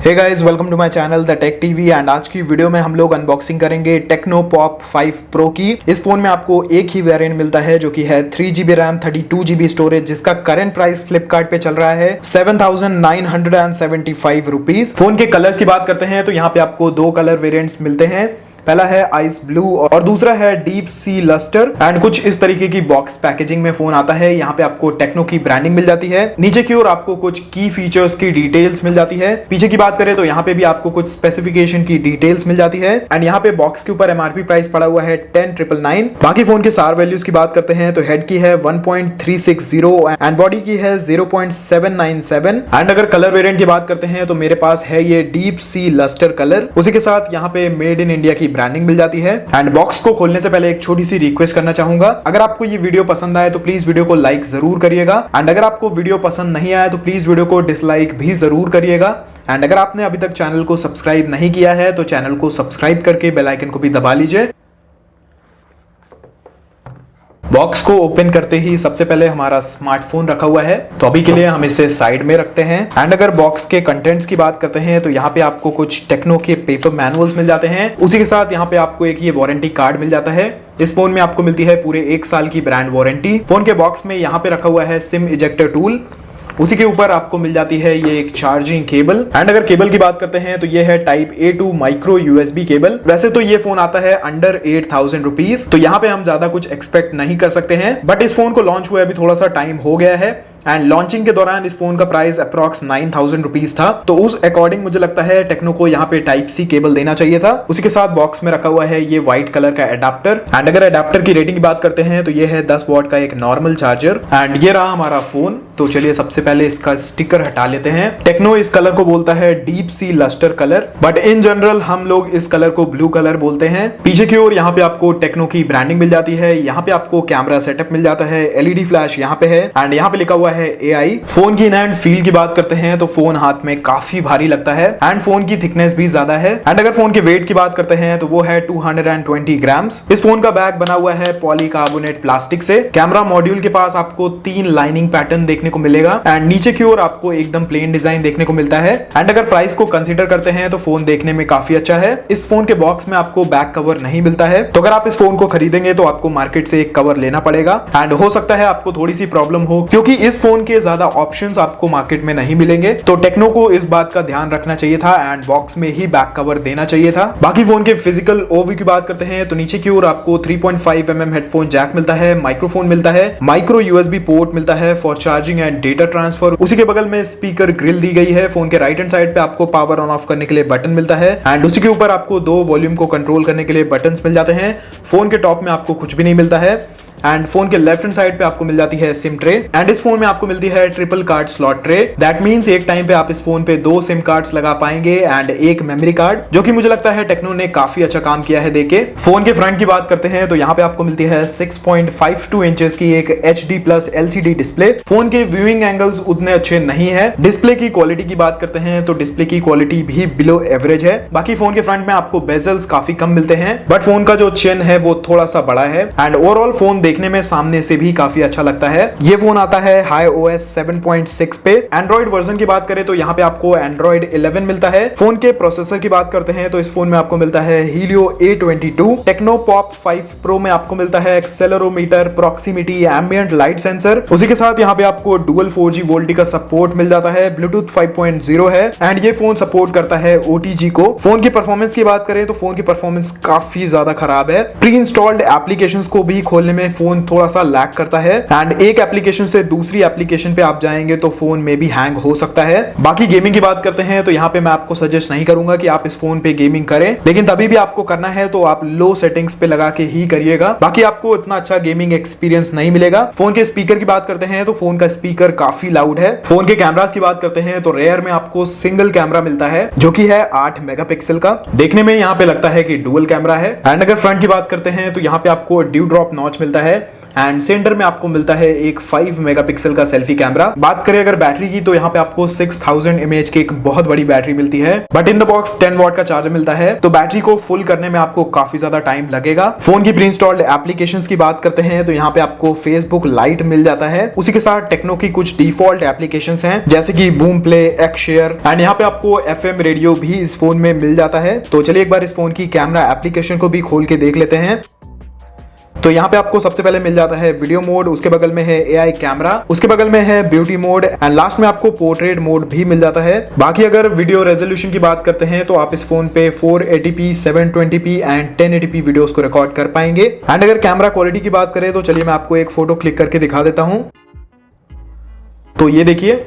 Hey guys, welcome to my channel the tech TV. And आज की video में हम लोग अनबॉक्सिंग करेंगे टेक्नो पॉप 5 प्रो की। इस फोन में आपको एक ही वेरिएंट मिलता है जो कि है 3GB रैम 32GB स्टोरेज, जिसका करंट प्राइस फ्लिपकार्ट पे चल रहा है 7,975 रुपीज। फोन के कलर्स की बात करते हैं तो यहाँ पे आपको दो कलर वेरिएंट्स मिलते हैं। पहला है आइस ब्लू और दूसरा है डीप सी लस्टर। एंड कुछ इस तरीके की बॉक्स पैकेजिंग में फोन आता है। यहाँ पे आपको टेक्नो की ब्रांडिंग मिल जाती है। नीचे की ओर आपको कुछ की फीचर्स की डिटेल्स मिल जाती है। पीछे की बात करें तो यहाँ पे भी आपको कुछ स्पेसिफिकेशन की डिटेल्स मिल जाती है। एंड यहाँ पे बॉक्स के ऊपर एमआरपी प्राइस पड़ा हुआ है 10,999। बाकी फोन के सार वैल्यूज की बात करते हैं तो हेड की है 1.360 एंड बॉडी की है 0.797। एंड अगर कलर वेरिएंट की बात करते हैं तो मेरे पास है ये डीप सी लस्टर कलर। उसी के साथ यहाँ पे मेड इन इंडिया की ब्रांडिंग मिल जाती है। एंड बॉक्स को खोलने से पहले एक छोटी सी रिक्वेस्ट करना चाहूंगा, अगर आपको ये वीडियो पसंद आए तो प्लीज वीडियो को लाइक जरूर करिएगा। एंड अगर आपको वीडियो पसंद नहीं आया तो प्लीज वीडियो को डिसलाइक भी जरूर करिएगा। एंड अगर आपने अभी तक चैनल को सब्सक्राइब नहीं किया है तो चैनल को सब्सक्राइब करके बेल आइकन को भी दबा लीजिए। बॉक्स को ओपन करते ही सबसे पहले हमारा स्मार्टफोन रखा हुआ है, तो अभी के लिए हम इसे साइड में रखते हैं। एंड अगर बॉक्स के कंटेंट्स की बात करते हैं तो यहाँ पे आपको कुछ टेक्नो के पेपर मैनुअल्स मिल जाते हैं। उसी के साथ यहाँ पे आपको एक ये वारंटी कार्ड मिल जाता है। इस फोन में आपको मिलती है पूरे 1 साल की ब्रांड वारंटी। फोन के बॉक्स में यहाँ पे रखा हुआ है सिम इजेक्टर टूल। उसी के ऊपर आपको मिल जाती है ये एक चार्जिंग केबल। एंड अगर केबल की बात करते हैं तो ये है type A to micro USB cable. वैसे तो ये फोन आता है अंडर 8,000 रुपीज, तो यहाँ पे हम ज्यादा कुछ एक्सपेक्ट नहीं कर सकते हैं। बट इस फोन को लॉन्च हुए अभी थोड़ा सा टाइम हो गया है एंड लॉन्चिंग के दौरान इस फोन का प्राइस अप्रॉक्स 9,000 रुपीज था, तो उस अकॉर्डिंग मुझे लगता है टेक्नो को यहाँ पे टाइप सी केबल देना चाहिए था। उसी के साथ बॉक्स में रखा हुआ है ये व्हाइट कलर का एडाप्टर। एंड अगर एडाप्टर की रेटिंग की बात करते हैं तो ये है 10 वॉट का एक नॉर्मल चार्जर। एंड ये रहा हमारा फोन। तो चलिए सबसे पहले इसका स्टिकर हटा लेते हैं। टेक्नो इस कलर को बोलता है deep sea lustre colour, but in general हम लोग इस कलर को ब्लू कलर बोलते हैं। पीछे की ओर यहाँ पे आपको टेक्नो की ब्रांडिंग मिल जाती है। यहाँ पे आपको कैमरा सेटअप मिल जाता है, LED फ्लैश यहाँ पे है एंड यहाँ पे लिखा हुआ है AI। फोन की इन हैंड फील की बात करते हैं तो फोन हाथ में काफी भारी लगता है एंड फोन की थिकनेस भी ज्यादा है। एंड अगर फोन के वेट की बात करते हैं तो वो है 220 ग्राम्स। इस फोन का बैग बना हुआ है पॉलीकार्बोनेट प्लास्टिक से। कैमरा मॉड्यूल के पास आपको 3 लाइनिंग पैटर्न देखने को मिलेगा एंड नीचे की ओर आपको एकदम प्लेन डिजाइन देखने को मिलता है। एंड अगर प्राइस को कंसीडर करते हैं तो फोन देखने में काफी अच्छा है। इस फोन के बॉक्स में आपको बैक कवर नहीं मिलता है, तो अगर आप इस फोन को खरीदेंगे तो आपको मार्केट से एक कवर लेना पड़ेगा। एंड हो सकता है आपको थोड़ी सी प्रॉब्लम हो, क्योंकि इस फोन के ज्यादा ऑप्शंस आपको मार्केट में नहीं मिलेंगे। तो टेक्नो को इस बात का ध्यान रखना चाहिए था एंड बॉक्स में ही बैक कवर देना चाहिए था। बाकी फोन के फिजिकल ओवरव्यू की बात करते हैं तो नीचे की ओर आपको 3.5mm हेडफोन जैक मिलता है, माइक्रोफोन मिलता है, माइक्रो USB पोर्ट मिलता है for charging and data transfer. उसी के बगल में स्पीकर ग्रिल दी गई है। फोन के राइट हैंड साइड पे आपको पावर ऑन ऑफ करने के लिए बटन मिलता है एंड उसी के ऊपर आपको 2 वॉल्यूम को कंट्रोल करने के लिए बटन्स मिल जाते हैं। फोन के टॉप में आपको कुछ भी नहीं मिलता है। एंड फोन के लेफ्ट हैंड साइड पे आपको मिल जाती है सिम ट्रे। एंड इस फोन में आपको मिलती है triple card slot tray. That means एक टाइम पे आप इस फोन पे 2 सिम कार्ड्स लगा पाएंगे एंड एक मेमोरी कार्ड, जो कि मुझे लगता है टेक्नो ने काफी अच्छा काम किया है देके। फोन के फ्रंट की बात करते हैं तो यहाँ पे आपको मिलती है 6.52 इंचेस की एक HD+ LCD डिस्प्ले। फोन के व्यूइंग एंगल्स उतने अच्छे नहीं है। डिस्प्ले की क्वालिटी की बात करते हैं तो डिस्प्ले की क्वालिटी भी बिलो एवरेज है। बाकी फोन के फ्रंट में आपको बेजल्स काफी कम मिलते हैं, बट फोन का जो चिन है वो थोड़ा सा बड़ा है। एंड ओवरऑल फोन देखने में सामने से भी काफी अच्छा लगता है। ये फोन आता है HiOS 7.6 पे। एंड्रॉइड वर्जन की बात करें तो यहाँ पे आपको Android 11 मिलता है। फोन के प्रोसेसर की बात करते हैं तो इस फोन में आपको मिलता है Helio A22। Techno pop 5 pro में आपको मिलता है accelerometer, proximity, ambient light sensor. उसी के साथ यहाँ पे आपको डुअल 4G वोल्टी का सपोर्ट मिल जाता है। ब्लूटूथ 5.0 है एंड ये फोन सपोर्ट करता है OTG को। फोन की परफॉर्मेंस की बात करें तो फोन की परफॉर्मेंस काफी ज्यादा खराब है। प्री इंस्टॉल्ड एप्लीकेशंस को भी खोलने में फोन थोड़ा सा लैग करता है एंड एक एप्लीकेशन से दूसरी एप्लीकेशन पे आप जाएंगे तो फोन में भी हैंग हो सकता है। बाकी गेमिंग की बात करते हैं तो यहाँ पे मैं आपको सजेस्ट नहीं करूंगा कि आप इस फोन पे गेमिंग करें, लेकिन तभी भी आपको करना है तो आप लो सेटिंग्स पे लगा के ही करिएगा। बाकी आपको इतना अच्छा गेमिंग एक्सपीरियंस नहीं मिलेगा। फोन के स्पीकर की बात करते हैं तो फोन का स्पीकर काफी लाउड है। फोन के कैमरास की बात करते हैं तो रेयर में आपको सिंगल कैमरा मिलता है जो कि है 8 मेगापिक्सल का। देखने में यहाँ पे लगता है कि डुअल कैमरा है। एंड अगर फ्रंट की बात करते हैं तो यहाँ पे आपको ड्यू ड्रॉप नॉच मिलता है। एंड सेंटर में आपको मिलता है एक 5 मेगापिक्सल का सेल्फी कैमरा। बात करें अगर बैटरी की तो यहाँ पे आपको 6000 mAh की एक बहुत बड़ी बैटरी मिलती है, but in the box 10 what का चार्जर मिलता है, तो बैटरी को फुल करने में आपको काफी ज्यादा टाइम लगेगा। फोन की प्री इंस्टॉल्ड एप्लीकेशंस की बात करते हैं तो यहाँ पे आपको फेसबुक लाइट मिल जाता है, उसी के साथ टेक्नो की कुछ डिफॉल्ट एप्लीकेशंस हैं जैसे कि boom play, x share, and यहाँ पे आपको FM रेडियो भी इस फोन में मिल जाता है। तो चलिए एक बार इस फोन की कैमरा एप्लीकेशन को भी खोल के देख लेते हैं। तो यहाँ पे आपको सबसे पहले मिल जाता है वीडियो मोड, उसके बगल में है AI कैमरा, उसके बगल में है ब्यूटी मोड, एंड लास्ट में आपको पोर्ट्रेट मोड भी मिल जाता है। बाकी अगर वीडियो रेजोल्यूशन की बात करते हैं तो आप इस फोन पे 480p, 720p and 1080p videos को रिकॉर्ड कर पाएंगे। एंड अगर कैमरा क्वालिटी की बात करें तो चलिए मैं आपको एक फोटो क्लिक करके दिखा देता हूं। तो ये देखिए,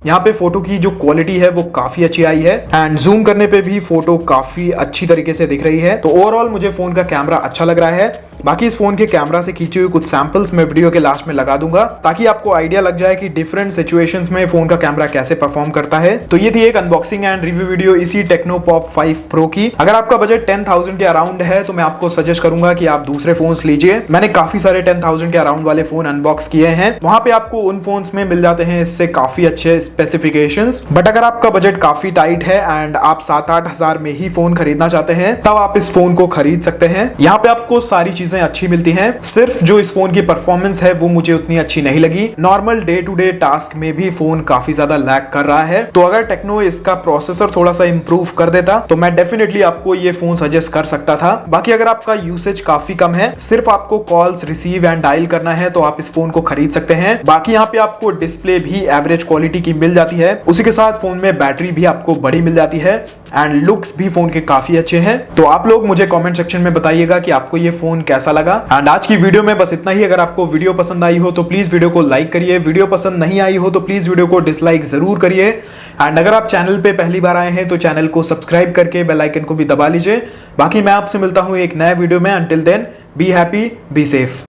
यहाँ पे फोटो की जो क्वालिटी है वो काफी अच्छी आई है, एंड जूम करने पे भी फोटो काफी अच्छी तरीके से दिख रही है। तो ओवरऑल मुझे फोन का कैमरा अच्छा लग रहा है। बाकी इस फोन के कैमरा से खींचे हुए कुछ सैंपल्स मैं वीडियो के लास्ट में लगा दूंगा ताकि आपको आइडिया लग जाए कि डिफरेंट सिचुएशंस में फोन का कैमरा कैसे परफॉर्म करता है। तो ये थी एक अनबॉक्सिंग एंड रिव्यू वीडियो इसी टेक्नो पॉप 5 प्रो की। अगर आपका बजट 10,000 के अराउंड है तो मैं आपको सजेस्ट करूंगा कि आप दूसरे फोन्स लीजिए। मैंने काफी सारे 10,000 के अराउंड वाले फोन अनबॉक्स किए हैं, वहां पे आपको उन फोन्स में मिल जाते हैं इससे काफी अच्छे स्पेसिफिकेशंस। बट अगर आपका बजट काफी टाइट है एंड आप 7-8 हजार में ही फोन खरीदना चाहते हैं तब आप इस फोन को खरीद सकते हैं। यहाँ पे आपको सारी चीजें अच्छी मिलती हैं, सिर्फ जो इस फोन की परफॉर्मेंस है वो मुझे उतनी अच्छी नहीं लगी। Normal day to day task में भी फोन काफी ज्यादा लैग कर रहा है। तो अगर टेक्नो इसका प्रोसेसर थोड़ा सा इंप्रूव कर देता तो मैं डेफिनेटली आपको ये फोन सजेस्ट कर सकता था। बाकी अगर आपका यूसेज काफी कम है, सिर्फ आपको कॉल्स रिसीव एंड डायल करना है, तो आप इस फोन को खरीद सकते हैं। बाकी यहाँ पे आपको डिस्प्ले भी एवरेज क्वालिटी की मिल जाती है, उसी के साथ फोन में बैटरी भी आपको बड़ी मिल जाती है, एंड लुक्स भी फोन के काफी अच्छे हैं। तो आप लोग मुझे कमेंट सेक्शन में बताइएगा कि आपको ये फोन कैसा लगा। एंड आज की वीडियो में बस इतना ही। अगर आपको वीडियो पसंद आई हो तो प्लीज वीडियो को लाइक करिए, वीडियो पसंद नहीं आई हो तो प्लीज वीडियो को डिसलाइक जरूर करिए। एंड अगर आप चैनल पे पहली बार आए हैं तो चैनल को सब्सक्राइब करके बेल आइकन को भी दबा लीजिए। बाकी मैं आपसे मिलता हूं एक नए वीडियो में। Until then be happy, be safe.